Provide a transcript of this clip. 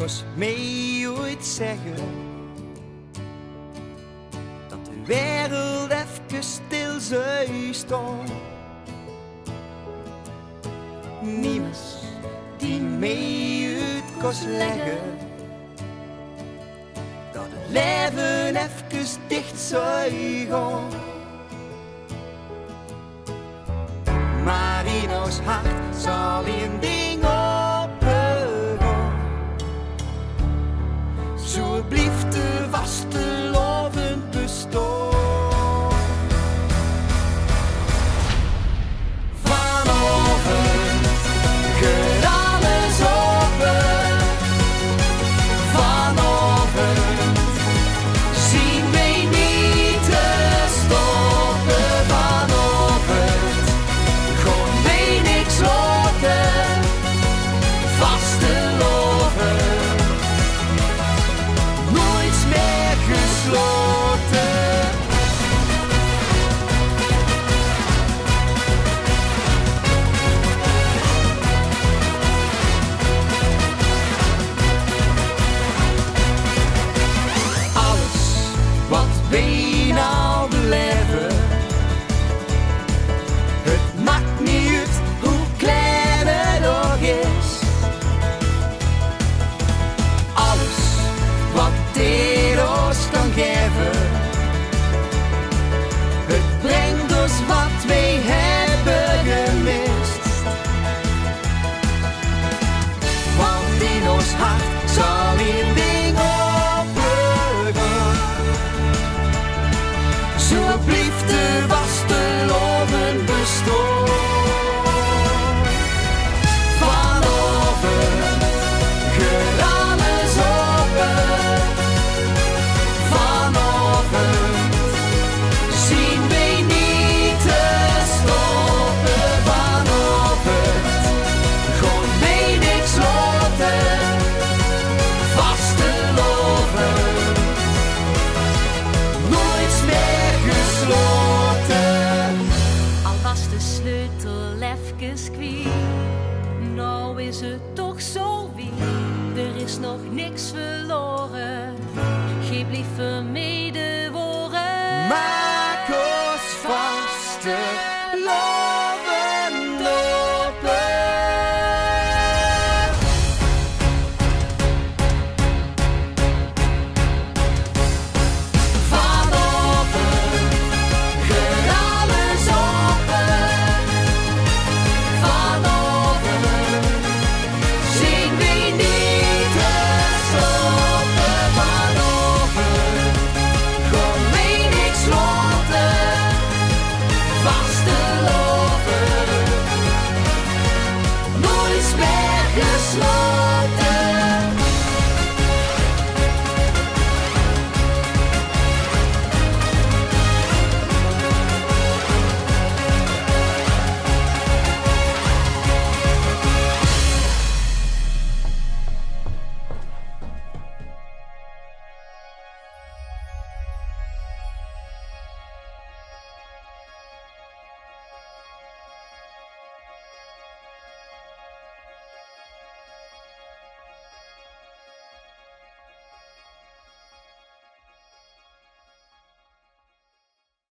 moest mij ooit zeggen dat de wereld even stil zou staan. Niemand die mij uit kost leggen dat het leven even dicht zou gaan. Maar in ons hart zal een ding opengaan. Zo blijft de vaste lovend bestaan. Vanavond gaat alles open. Vanavond zien wij niet te stoppen. Vanavond gewoon wij niks laten. Vaste loven. Nooit meer gesloten. Alles wat wij nou beleven, het maakt niet uit hoe klein het ook is. Alles wat dit ons kan geven, het brengt ons wat wij hebben gemist. Want in ons hart zal een ding opengaan. Zo blijft de vaste loven bestaan. Vanavond gaat alles open. Vanavond zien wij niet te stoppen. Vanavond gewoon wij niks laten. Vaste loven. Nooit meer gesloten. Al was de sleutel even kwijt, nou is het toch zo wie. Er is nog niks verloren, geef liever medeworen. Maar